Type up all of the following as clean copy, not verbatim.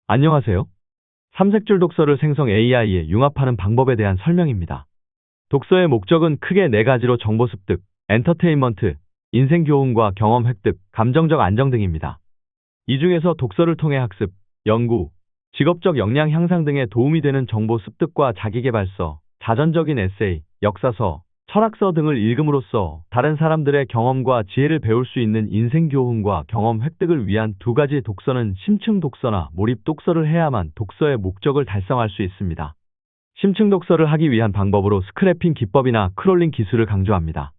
안녕하세요. 삼색줄 독서를 생성 AI에 융합하는 방법에 대한 설명입니다. 독서의 목적은 크게 네 가지로 정보 습득, 엔터테인먼트, 인생 교훈과 경험 획득, 감정적 안정 등입니다. 이 중에서 독서를 통해 학습, 연구, 직업적 역량 향상 등에 도움이 되는 정보 습득과 자기계발서, 자전적인 에세이, 역사서, 철학서 등을 읽음으로써 다른 사람들의 경험과 지혜를 배울 수 있는 인생 교훈과 경험 획득을 위한 두 가지 독서는 심층 독서나 몰입 독서를 해야만 독서의 목적을 달성할 수 있습니다. 심층 독서를 하기 위한 방법으로 스크래핑 기법이나 크롤링 기술을 강조합니다.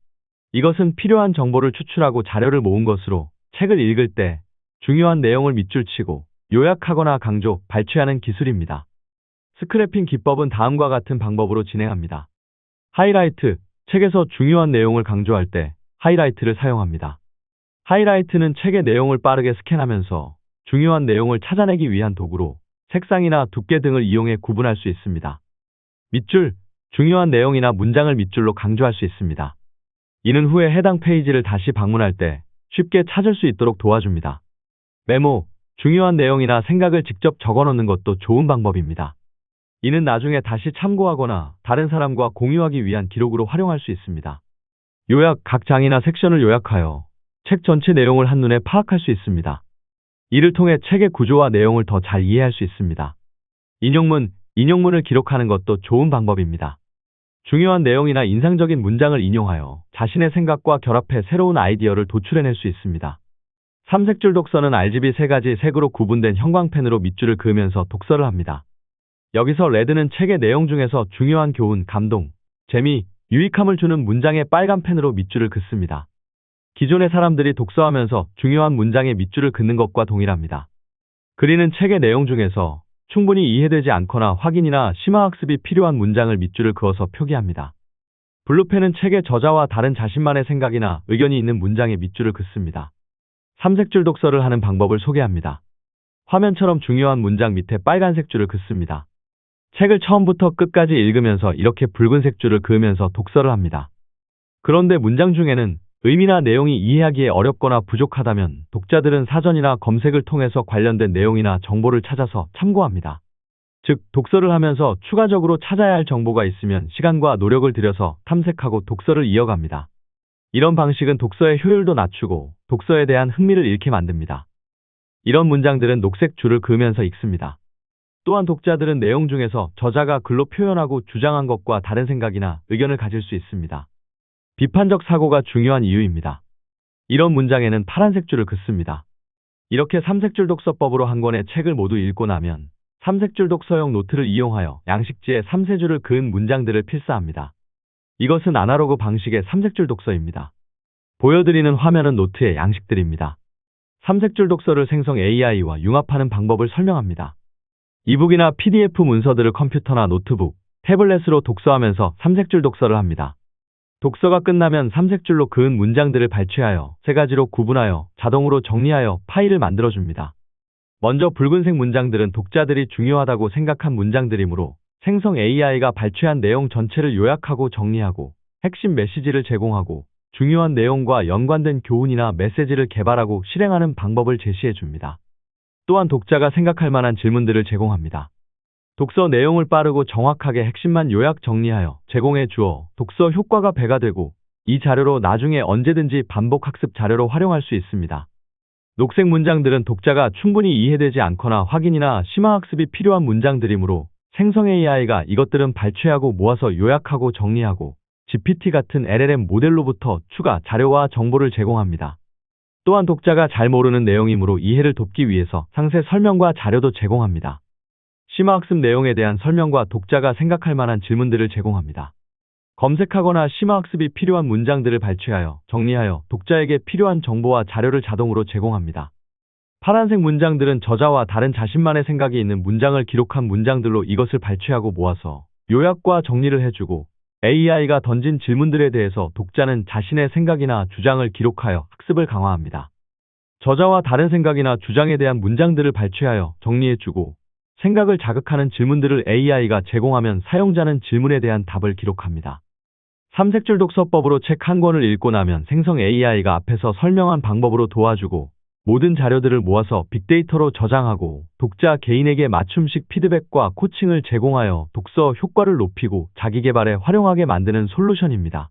이것은 필요한 정보를 추출하고 자료를 모은 것으로 책을 읽을 때 중요한 내용을 밑줄 치고 요약하거나 강조, 발췌하는 기술입니다. 스크래핑 기법은 다음과 같은 방법으로 진행합니다. 하이라이트, 책에서 중요한 내용을 강조할 때 하이라이트를 사용합니다. 하이라이트는 책의 내용을 빠르게 스캔하면서 중요한 내용을 찾아내기 위한 도구로 색상이나 두께 등을 이용해 구분할 수 있습니다. 밑줄, 중요한 내용이나 문장을 밑줄로 강조할 수 있습니다. 이는 후에 해당 페이지를 다시 방문할 때 쉽게 찾을 수 있도록 도와줍니다. 메모, 중요한 내용이나 생각을 직접 적어놓는 것도 좋은 방법입니다. 이는 나중에 다시 참고하거나 다른 사람과 공유하기 위한 기록으로 활용할 수 있습니다. 요약, 각 장이나 섹션을 요약하여 책 전체 내용을 한눈에 파악할 수 있습니다. 이를 통해 책의 구조와 내용을 더 잘 이해할 수 있습니다. 인용문, 인용문을 기록하는 것도 좋은 방법입니다. 중요한 내용이나 인상적인 문장을 인용하여 자신의 생각과 결합해 새로운 아이디어를 도출해낼 수 있습니다. 삼색줄 독서는 RGB 세 가지 색으로 구분된 형광펜으로 밑줄을 그으면서 독서를 합니다. 여기서 레드는 책의 내용 중에서 중요한 교훈, 감동, 재미, 유익함을 주는 문장에 빨간 펜으로 밑줄을 긋습니다. 기존의 사람들이 독서하면서 중요한 문장에 밑줄을 긋는 것과 동일합니다. 그리는 책의 내용 중에서 충분히 이해되지 않거나 확인이나 심화학습이 필요한 문장을 밑줄을 그어서 표기합니다. 블루펜은 책의 저자와 다른 자신만의 생각이나 의견이 있는 문장에 밑줄을 긋습니다. 삼색줄 독서를 하는 방법을 소개합니다. 화면처럼 중요한 문장 밑에 빨간색 줄을 긋습니다. 책을 처음부터 끝까지 읽으면서 이렇게 붉은색 줄을 그으면서 독서를 합니다. 그런데 문장 중에는 의미나 내용이 이해하기에 어렵거나 부족하다면 독자들은 사전이나 검색을 통해서 관련된 내용이나 정보를 찾아서 참고합니다. 즉, 독서를 하면서 추가적으로 찾아야 할 정보가 있으면 시간과 노력을 들여서 탐색하고 독서를 이어갑니다. 이런 방식은 독서의 효율도 낮추고 독서에 대한 흥미를 잃게 만듭니다. 이런 문장들은 녹색 줄을 그으면서 읽습니다. 또한 독자들은 내용 중에서 저자가 글로 표현하고 주장한 것과 다른 생각이나 의견을 가질 수 있습니다. 비판적 사고가 중요한 이유입니다. 이런 문장에는 파란색 줄을 긋습니다. 이렇게 삼색줄 독서법으로 한 권의 책을 모두 읽고 나면 삼색줄 독서용 노트를 이용하여 양식지에 3세줄을 그은 문장들을 필사합니다. 이것은 아날로그 방식의 삼색줄 독서입니다. 보여드리는 화면은 노트의 양식들입니다. 삼색줄 독서를 생성 AI와 융합하는 방법을 설명합니다. 이북이나 PDF 문서들을 컴퓨터나 노트북, 태블릿으로 독서하면서 삼색줄 독서를 합니다. 독서가 끝나면 삼색줄로 그은 문장들을 발췌하여 세 가지로 구분하여 자동으로 정리하여 파일을 만들어줍니다. 먼저 붉은색 문장들은 독자들이 중요하다고 생각한 문장들이므로 생성 AI가 발췌한 내용 전체를 요약하고 정리하고 핵심 메시지를 제공하고 중요한 내용과 연관된 교훈이나 메시지를 개발하고 실행하는 방법을 제시해줍니다. 또한 독자가 생각할 만한 질문들을 제공합니다. 독서 내용을 빠르고 정확하게 핵심만 요약 정리하여 제공해 주어 독서 효과가 배가 되고 이 자료로 나중에 언제든지 반복 학습 자료로 활용할 수 있습니다. 녹색 문장들은 독자가 충분히 이해되지 않거나 확인이나 심화학습이 필요한 문장들이므로 생성 AI가 이것들은 발췌하고 모아서 요약하고 정리하고 GPT 같은 LLM 모델로부터 추가 자료와 정보를 제공합니다. 또한 독자가 잘 모르는 내용이므로 이해를 돕기 위해서 상세 설명과 자료도 제공합니다. 심화학습 내용에 대한 설명과 독자가 생각할 만한 질문들을 제공합니다. 검색하거나 심화학습이 필요한 문장들을 발췌하여 정리하여 독자에게 필요한 정보와 자료를 자동으로 제공합니다. 파란색 문장들은 저자와 다른 자신만의 생각이 있는 문장을 기록한 문장들로 이것을 발췌하고 모아서 요약과 정리를 해주고 AI가 던진 질문들에 대해서 독자는 자신의 생각이나 주장을 기록하여 학습을 강화합니다. 저자와 다른 생각이나 주장에 대한 문장들을 발췌하여 정리해주고 생각을 자극하는 질문들을 AI가 제공하면 사용자는 질문에 대한 답을 기록합니다. 삼색줄 독서법으로 책 한 권을 읽고 나면 생성 AI가 앞에서 설명한 방법으로 도와주고 모든 자료들을 모아서 빅데이터로 저장하고 독자 개인에게 맞춤식 피드백과 코칭을 제공하여 독서 효과를 높이고 자기 개발에 활용하게 만드는 솔루션입니다.